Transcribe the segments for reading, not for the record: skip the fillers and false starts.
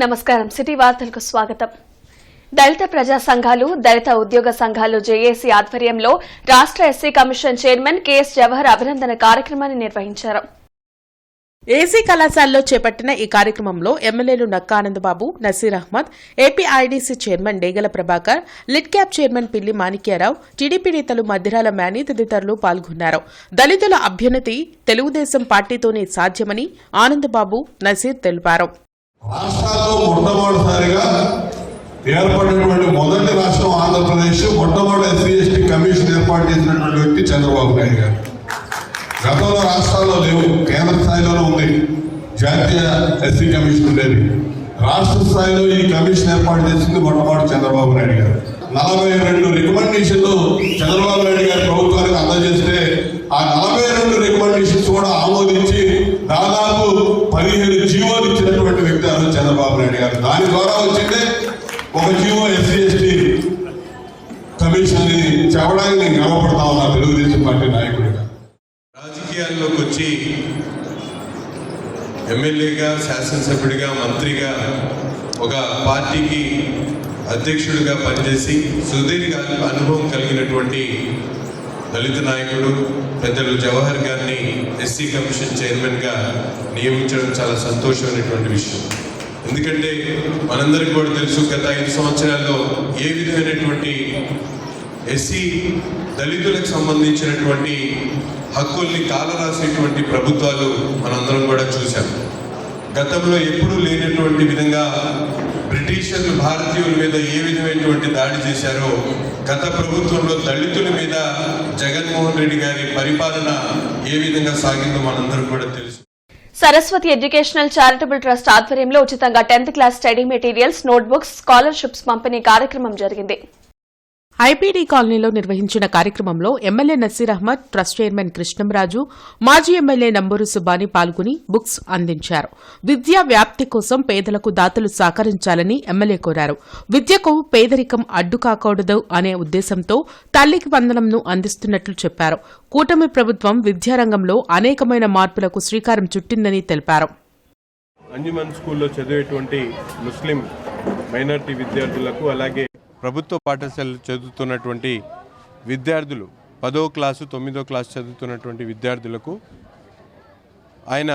నమస్కారం సిటీ వార్తలకు స్వాగతం. దళిత ప్రజా సంఘాలు, దళిత ఉద్యోగ సంఘాలు జేఏసీ ఆధ్వర్యంలో రాష్ట్ర SC commission chairman KS Jawahar అభినందన కార్యక్రమాన్ని నిర్వహించారు. ఏసీ కళాశాలలో చేపట్టిన ఈ కార్యక్రమంలో ఎమ్మెల్యేలు Nakka Anandababu, Naseer Ahmed, APIDC chairman Degala Prabhakar, Lidcap chairman Pilli Manikyarao, TDP నేతలు మధ్యరాల మేనీ తదితరులు పాల్గొన్నారు. దళితుల అభ్యున్నతి తెలుగుదేశం పార్టీతోనే సాధ్యమని ఆనందబాబు, నసీర్ తెలిపారు. ఏర్పడినటువంటి మొదటి రాష్ట్రం ఆంధ్రప్రదేశ్. మొట్టమొదటి ఎస్సీ ఎస్టీ కమిషన్ ఏర్పాటు చేసినటువంటి వ్యక్తి చంద్రబాబు నాయుడు గారు. గతంలో రాష్ట్రాల్లో లేవు, కేంద్ర స్థాయిలోనే ఉంది. జాతీయ ఎస్సీ కమిషన్ ఉండేది. రాష్ట్ర స్థాయిలో ఈ కమిషన్ ఏర్పాటు చేసింది మొట్టమొదటి చంద్రబాబు నాయుడు గారు. 42 రికమెండేషన్లు చంద్రబాబు నాయుడు గారి ప్రభుత్వానికి అందజేస్తే ఆ 42 రికమెండేషన్స్ కూడా ఆమోదించి దాదాపు 17 జీవోలు ఇచ్చినటువంటి వ్యక్తి చంద్రబాబు నాయుడు గారు. దాని ద్వారా వచ్చిందే ఒక జీవో ఎస్సీ ఎస్టీ కమిషన్ చెప్పడానికి నేను గర్వపడతా ఉన్నా తెలుగుదేశం పార్టీ నాయకుడిగా. రాజకీయాల్లోకి వచ్చి ఎమ్మెల్యేగా, శాసనసభ్యుడిగా, మంత్రిగా, ఒక పార్టీకి అధ్యక్షుడిగా పనిచేసి సుదీర్ఘ అనుభవం కలిగినటువంటి దళిత నాయకుడు పెద్దలు జవహర్ గారిని ఎస్సీ కమిషన్ చైర్మన్గా నియమించడం చాలా సంతోషమైనటువంటి విషయం. ఎందుకంటే మనందరికీ కూడా తెలుసు, గత 5 సంవత్సరాల్లో ఏ విధమైనటువంటి ఎస్సీ దళితులకు సంబంధించినటువంటి హక్కుల్ని కాలరాసేటువంటి ప్రభుత్వాలు మనందరం కూడా చూశాం. గతంలో ఎప్పుడూ లేనటువంటి విధంగా బ్రిటిషర్లు భారతీయుల మీద ఏ విధమైనటువంటి దాడి చేశారో గత ప్రభుత్వంలో దళితుల మీద జగన్మోహన్ రెడ్డి గారి పరిపాలన ఏ విధంగా సాగిందో మనందరం కూడా తెలుసు. సరస్వతి ఎడ్యుకేషనల్ చారిటబుల్ ట్రస్ట్ ఆధ్వర్యంలో ఉచితంగా 10th class study materials, notebooks, scholarships పంపిణీ కార్యక్రమం జరిగింది. ఐపీడీ కాలనీలో నిర్వహించిన కార్యక్రమంలో MLA Naseer Ahmed, trust chairman Krishnamraju, మాజీ ఎమ్మెల్యే నంబూరు సుబ్బాని పాల్గొని బుక్స్ అందించారు. విద్యా వ్యాప్తి కోసం పేదలకు దాతలు సహకరించాలని ఎమ్మెల్యే కోరారు. విద్యకు పేదరికం అడ్డు కాకూడదు అనే ఉద్దేశంతో తల్లికి వందనంను అందిస్తున్నట్లు చెప్పారు. కూటమి ప్రభుత్వం విద్యారంగంలో అనేకమైన మార్పులకు శ్రీకారం చుట్టిందని తెలిపారు. అంజుమన్ స్కూల్లో చదివేటువంటి ముస్లిం మైనారిటీ విద్యార్థులకు, అలాగే ప్రభుత్వ పాఠశాలలు చదువుతున్నటువంటి విద్యార్థులు, 10వ క్లాసు 9వ క్లాసు చదువుతున్నటువంటి విద్యార్థులకు ఆయన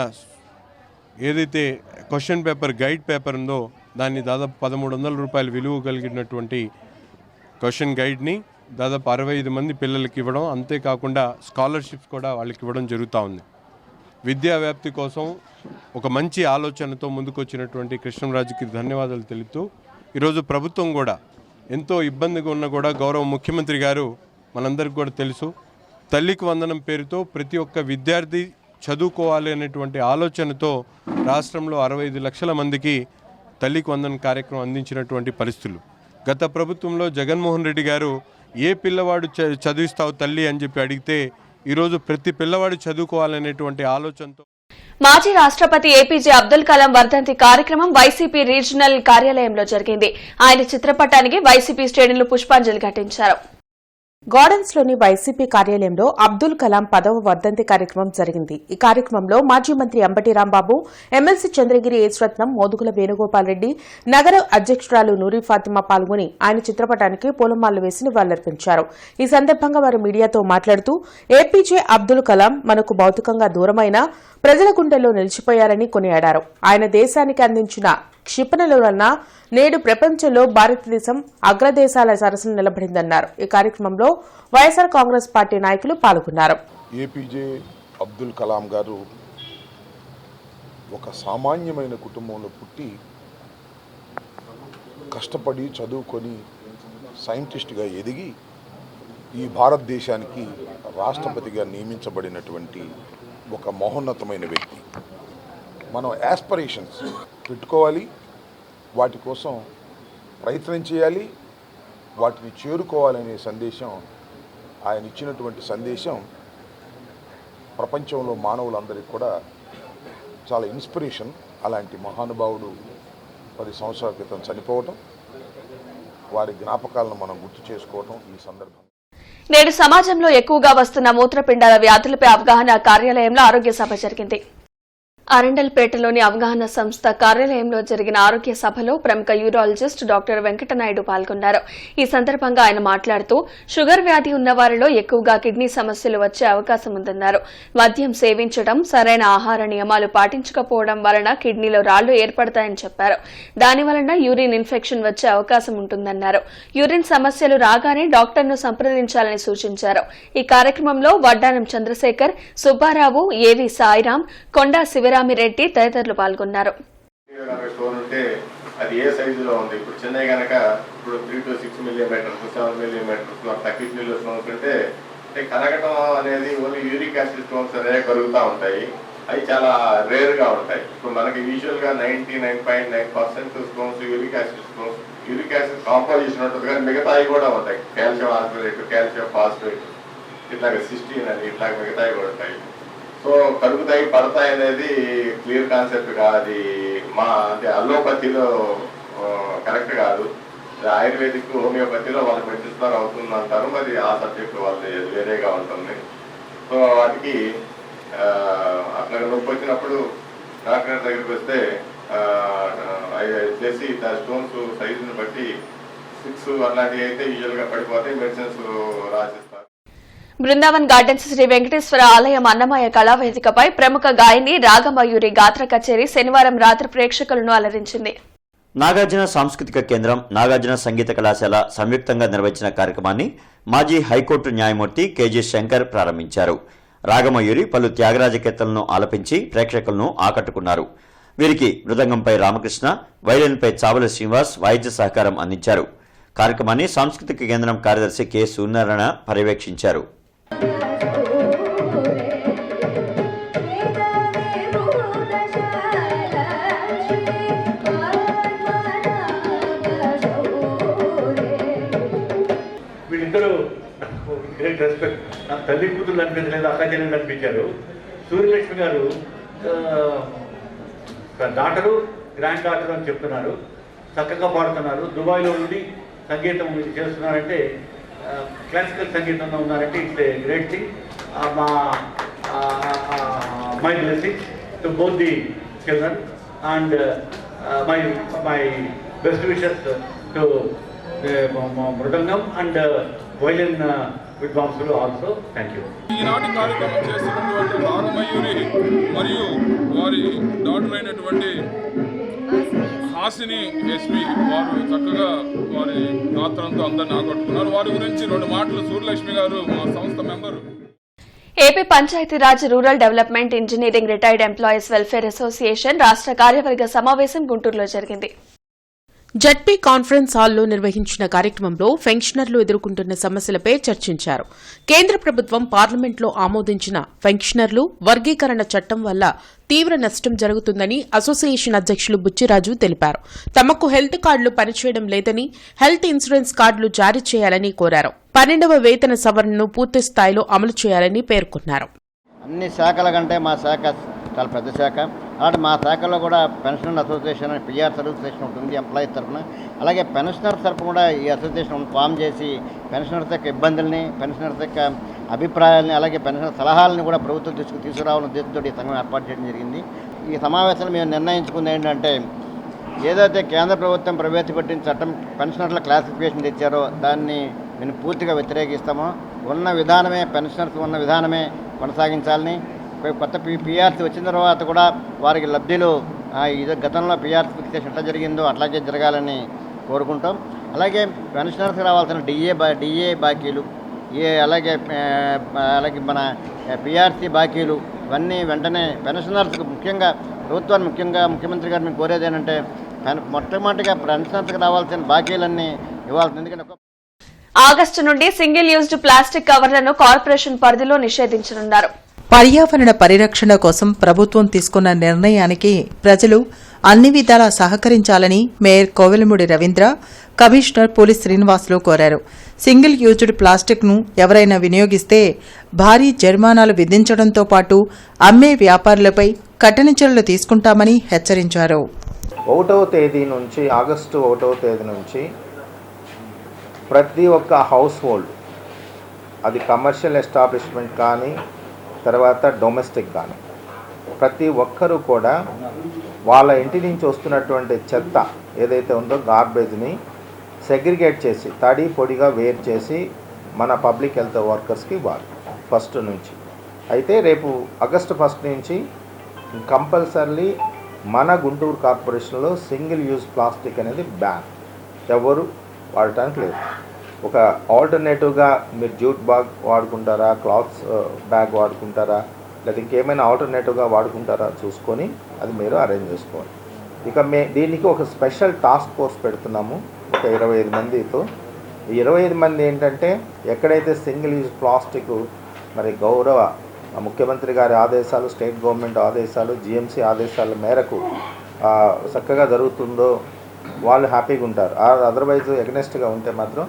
ఏదైతే క్వశ్చన్ పేపర్, గైడ్ పేపర్ ఉందో దాన్ని దాదాపు 1300 రూపాయలు విలువ కలిగినటువంటి క్వశ్చన్ గైడ్ని దాదాపు 65 మంది పిల్లలకి ఇవ్వడం, అంతేకాకుండా స్కాలర్షిప్స్ కూడా వాళ్ళకి ఇవ్వడం జరుగుతూ ఉంది. విద్యా వ్యాప్తి కోసం ఒక మంచి ఆలోచనతో ముందుకొచ్చినటువంటి కృష్ణంరాజుకి ధన్యవాదాలు తెలుపుతూ, ఈరోజు ప్రభుత్వం కూడా ఎంతో ఇబ్బందిగా ఉన్న కూడా గౌరవ ముఖ్యమంత్రి గారు మనందరికీ కూడా తెలుసు, తల్లికి వందనం పేరుతో ప్రతి ఒక్క విద్యార్థి చదువుకోవాలి అనేటువంటి ఆలోచనతో రాష్ట్రంలో 65 లక్షల మందికి తల్లికి వందనం కార్యక్రమం అందించినటువంటి పరిస్థితులు. గత ప్రభుత్వంలో జగన్మోహన్ రెడ్డి గారు ఏ పిల్లవాడు చదివిస్తావు తల్లి అని చెప్పి అడిగితే ఈరోజు ప్రతి పిల్లవాడు చదువుకోవాలనేటువంటి ఆలోచనతో మాజీ రాష్ట్రపతి ఏపీజే అబ్దుల్ కలాం వర్ధంతి కార్యక్రమం వైసీపీ రీజనల్ కార్యాలయంలో జరిగింది. ఆయన చిత్రపటానికి వైసీపీ శ్రేణులు పుష్పాంజలి ఘటించారు. గార్డెన్స్ లోని వైసీపీ కార్యాలయంలో అబ్దుల్ కలాం 10వ వర్ధంతి కార్యక్రమం జరిగింది. ఈ కార్యక్రమంలో మాజీ మంత్రి అంబటి రాంబాబు, ఎమ్మెల్సీ చంద్రగిరి ఏశ్వరత్నం, మోదుగుల వేణుగోపాల్ రెడ్డి, నగర అధ్యక్షురాలు నూరి ఫాతిమా పాల్గొని ఆయన చిత్రపటానికి పూలమాలలు వేసి నివాళులర్పించారు. ఈ సందర్భంగా వారు మీడియాతో మాట్లాడుతూ, ఏపీజే అబ్దుల్ కలాం మనకు భౌతికంగా దూరమైన ప్రజల గుండెల్లో నిలిచిపోయారని కొనియాడారు. ఆయన దేశానికి అందించిన క్షిపణుల వలన నేడు ప్రపంచంలో భారతదేశం అగ్రదేశాల సరసన నిలబడిందన్నారు. ఈ కార్యక్రమంలో వైఎస్ఆర్ కాంగ్రెస్ పార్టీ నాయకులు పాల్గొన్నారు. ఏపీజే అబ్దుల్ కలాం గారు ఒక సామాన్యమైన కుటుంబంలో పుట్టి కష్టపడి చదువుకొని సైంటిస్ట్గా ఎదిగి ఈ భారతదేశానికి రాష్ట్రపతిగా నియమించబడినటువంటి ఒక మహోన్నతమైన వ్యక్తి. మనం యాస్పిరేషన్స్ పెట్టుకోవాలి, వాటి కోసం ప్రయత్నం చేయాలి, వాటిని చేరుకోవాలనే సందేశం, ఆయన ఇచ్చినటువంటి సందేశం ప్రపంచంలో మానవులందరికీ కూడా చాలా ఇన్స్పిరేషన్. అలాంటి మహానుభావుడు 10 సంవత్సరాల క్రితం చనిపోవటం, వారి జ్ఞాపకాలను మనం గుర్తు చేసుకోవటం ఈ సందర్భం. నేడు సమాజంలో ఎక్కువగా వస్తున్న మూత్రపిండాల వ్యాధులపై అవగాహన కార్యాలయంలో ఆరోగ్య సభ జరిగింది. అరండల్పేటలోని అవగాహన సంస్థ కార్యాలయంలో జరిగిన ఆరోగ్య సభలో ప్రముఖ యూరాలజిస్ట్ డాక్టర్ వెంకటనాయుడు పాల్గొన్నారు. ఈ సందర్భంగా ఆయన మాట్లాడుతూ షుగర్ వ్యాధి ఉన్న వారిలో ఎక్కువగా కిడ్నీ సమస్యలు వచ్చే అవకాశం ఉందన్నారు. మద్యం సేవించడం, సరైన ఆహార నియమాలు పాటించకపోవడం వలన కిడ్నీలో రాళ్లు ఏర్పడతాయని చెప్పారు. దాని వలన యూరిన్ ఇన్ఫెక్షన్ వచ్చే అవకాశం ఉంటుందన్నారు. యూరిన్ సమస్యలు రాగానే డాక్టర్ను సంప్రదించాలని సూచించారు. ఈ కార్యక్రమంలో వడ్డానం చంద్రశేఖర్, సుబ్బారావు, ఏవి సాయిరాం, కొండా శివరామిరెడ్డి తదితరులు పాల్గొన్నారు. అది ఏ సైజులో ఉంది, ఇప్పుడు చెన్నై కనుక ఇప్పుడు 3 to 6 మిల్లీమీటర్స్ 7 మిల్లీమీటర్స్ కిడ్నీలో స్టోన్స్ ఉంటే కరగటం అనేది ఓన్లీ యూరిక్ యాసిడ్ స్టోన్స్ అనేవి కరుగుతూ ఉంటాయి. అవి చాలా రేర్గా ఉంటాయి. ఇప్పుడు మనకి యూజువల్గా 99.9% stones uric acid stones, uric acid composition ఉంటుంది, కానీ మిగతాయి కూడా ఉంటాయి. కాల్షియం ఆర్బోరేట్, కాల్షియం ఫాస్ఫేట్, ఇట్లాగ సిస్టీన్ అని ఇట్లాగ మిగతాయి కూడా ఉంటాయి. సో కరుగుతాయి, పడతాయి అనేది క్లియర్ కాన్సెప్ట్ కాదు. అది మా అంటే అల్లోపతిలో కరెక్ట్ కాదు. ఆయుర్వేదిక్, హోమియోపతిలో వాళ్ళు మెడిసిన్ అవుతుంది అంటారు. మరి ఆ సబ్జెక్ట్ వాళ్ళు వేరేగా ఉంటుంది. సో వాటికి అట్లా నొప్పి వచ్చినప్పుడు డాక్టర్ దగ్గరికి వస్తే చేసి స్టోన్స్ సైజుని బట్టి 6 అలాంటివి అయితే యూజువల్గా పడిపోతాయి, మెడిసిన్స్ రాసిస్తారు. బృందావన్ గార్డెన్స్ శ్రీ వెంకటేశ్వర ఆలయం అన్నమయ్య కళావేదికపై ప్రముఖ గాయని రాగమయూరి గాత్ర కచేరీ శనివారం రాత్రి ప్రేక్షకులను అలరించింది. నాగార్జున సాంస్కృతిక కేంద్రం, నాగార్జున సంగీత కళాశాల సంయుక్తంగా నిర్వహించిన కార్యక్రమాన్ని మాజీ హైకోర్టు న్యాయమూర్తి కేజీ శంకర్ ప్రారంభించారు. రాగమయూరి పలు త్యాగరాజ కీర్తనలను ఆలపించి ప్రేక్షకులను ఆకట్టుకున్నారు. వీరికి మృదంగంపై రామకృష్ణ, వైలిన్పై చావల శ్రీనివాస్ వాయిద్య సహకారం అందించారు. కార్యక్రమాన్ని సాంస్కృతిక కేంద్రం కార్యదర్శి కె సూర్యనారాయణ పర్యవేక్షించారు. వీళ్ళిద్దరూ గ్రేట్ రెస్పెక్ట్. నాకు తల్లి కూతురు అనిపించలేదు, అక్క చెల్లెలు అనిపించారు. సూర్యలక్ష్మి గారు డాటరు, గ్రాండ్ డాటర్ అని చెప్తున్నారు. చక్కగా పాడుతున్నారు. దుబాయ్లో ఉండి సంగీతం చేస్తున్నారంటే, క్లాసికల్ సంగీతంలో ఉన్నారంటే it's a great thing. My blessings to both the children and my best wishes to mridangam and violin విద్వాంసులు ఆల్సో. Thank you. ఈనాటి కార్యక్రమం చేస్తున్నటువంటి రాగమయూరి మరియు వారి డాటర్ అయినటువంటి హాసిని ఎస్పీ వారు చక్కగా వారి గాత్రంతో అందరిని ఆకట్టుకున్నారు. వారి గురించి 2 మాటలు సూర్యలక్ష్మి గారు, మా సంస్థ member. AP Panchayati Raj rural development engineering retired employees welfare association రాష్ట్ర కార్యవర్గ సమావేశం గుంటూరులో జరిగింది. జడ్పీ కాన్ఫరెన్స్ హాల్లో నిర్వహించిన కార్యక్రమంలో పెన్షనర్లు ఎదుర్కొంటున్న సమస్యలపై చర్చించారు. కేంద్ర ప్రభుత్వం పార్లమెంట్లో ఆమోదించిన పెన్షనర్లు వర్గీకరణ చట్టం వల్ల తీవ్ర నష్టం జరుగుతుందని అసోసియేషన్ అధ్యక్షులు బుచ్చిరాజు తెలిపారు. తమకు హెల్త్ కార్డులు పనిచేయడం లేదని, హెల్త్ ఇన్సూరెన్స్ కార్డులు జారీ చేయాలని కోరారు. 12వ వేతన సవరణను పూర్తి స్థాయిలో అమలు చేయాలని పేర్కొన్నారు. అన్ని శాఖల కంటే మా శాఖ చాలా పెద్ద శాఖ. అలాంటి మా శాఖలో కూడా పెన్షనర్ అసోసియేషన్ అని పిఆర్ అసోసియేషన్ ఉంటుంది ఎంప్లాయీస్ తరఫున. అలాగే పెన్షనర్స్ తరఫున కూడా ఈ అసోసియేషన్ ఫామ్ చేసి పెన్షనర్స్ యొక్క ఇబ్బందుల్ని, పెన్షనర్స్ యొక్క అభిప్రాయాలని, అలాగే పెన్షనర్ సలహాలను కూడా ప్రభుత్వం తీసుకురావాలని ఉద్దేశంతో ఈ సంఘం ఏర్పాటు చేయడం జరిగింది. ఈ సమావేశంలో మేము నిర్ణయించుకుంది ఏంటంటే, ఏదైతే కేంద్ర ప్రభుత్వం ప్రవేశపెట్టిన చట్టం పెన్షనర్ల క్లాసిఫికేషన్ తెచ్చారో దాన్ని మేము పూర్తిగా వ్యతిరేకిస్తామో, ఉన్న విధానమే పెన్షనర్స్ ఉన్న విధానమే కొనసాగించాలని, కొత్త పిఆర్సీ వచ్చిన తర్వాత కూడా వారికి లబ్ధిలో ఇది గతంలో పిఆర్సీ ఫిక్సేషన్ ఎట్లా జరిగిందో అట్లాగే జరగాలని కోరుకుంటాం. అలాగే పెన్షనర్స్కి రావాల్సిన డిఏ బాకీలు, అలాగే మన పిఆర్సీ బాకీలు ఇవన్నీ వెంటనే పెన్షనర్స్కి ముఖ్యంగా ప్రభుత్వాన్ని ముఖ్యమంత్రి గారు మేము కోరేది ఏంటంటే, మొట్టమొదటిగా పెన్షనర్స్కి రావాల్సిన బాకీలన్నీ ఇవ్వాల్సింది. ఎందుకంటే ఆగస్టు నుండి సింగిల్ యూజ్డ్ ప్లాస్టిక్ కవర్లను కార్పొరేషన్ పరిధిలో నిషేధించనున్నారు. పర్యావరణ పరిరక్షణ కోసం ప్రభుత్వం తీసుకున్న నిర్ణయానికి ప్రజలు అన్ని విధాలా సహకరించాలని mayor Kovelamudi Ravindra, commissioner police Srinivasulu కోరారు. సింగిల్ యూజ్డ్ ప్లాస్టిక్ను ఎవరైనా వినియోగిస్తే భారీ జరిమానాలు విధించడంతో పాటు అమ్మే వ్యాపారులపై కఠిన చర్యలు తీసుకుంటామని హెచ్చరించారు. ఆగస్టు 1వ తేదీ నుంచి ప్రతి ఒక్క హౌస్ హోల్డ్, అది కమర్షియల్ ఎస్టాబ్లిష్మెంట్ కానీ తర్వాత డొమెస్టిక్ కానీ, ప్రతి ఒక్కరూ కూడా వాళ్ళ ఇంటి నుంచి వస్తున్నటువంటి చెత్త ఏదైతే ఉందో గార్బేజ్ని సెగ్రిగేట్ చేసి తడి పొడిగా వేరు చేసి మన పబ్లిక్ హెల్త్ వర్కర్స్కి ఇవ్వాలి ఫస్ట్ నుంచి. అయితే రేపు ఆగస్టు 1 నుంచి కంపల్సరీ మన గుంటూరు కార్పొరేషన్లో సింగిల్ యూజ్ ప్లాస్టిక్ అనేది బ్యాన్, ఎవరు వాడటానికి లేదు. ఒక ఆల్టర్నేటివ్గా మీరు జూట్ బ్యాగ్ వాడుకుంటారా, క్లాత్స్ బ్యాగ్ వాడుకుంటారా, లేదా ఇంకేమైనా ఆల్టర్నేటివ్గా వాడుకుంటారా చూసుకొని అది మీరు అరేంజ్ చేసుకోవాలి. ఇక దీనికి ఒక స్పెషల్ టాస్క్ ఫోర్స్ పెడుతున్నాము ఒక 25 మందితో. ఈ 25 మంది ఏంటంటే ఎక్కడైతే సింగిల్ యూజ్ ప్లాస్టిక్ మరి గౌరవ ముఖ్యమంత్రి గారి ఆదేశాలు, స్టేట్ గవర్నమెంట్ ఆదేశాలు, జిఎంసీ ఆదేశాల మేరకు చక్కగా జరుగుతుందో వాళ్ళు హ్యాపీగా ఉంటారు. అదర్వైజ్ ఎగనెస్ట్గా ఉంటే మాత్రం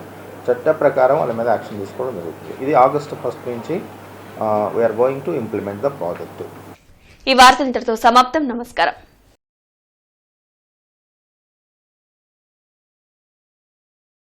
చట్ట ప్రకారం వాళ్ళ మీద యాక్షన్ తీసుకోవడం జరుగుతుంది. ఇది ఆగస్టు 1 నుంచి we're going to implement the project. ఈ వార్త ఇంతటితో సమాప్తం. నమస్కారం.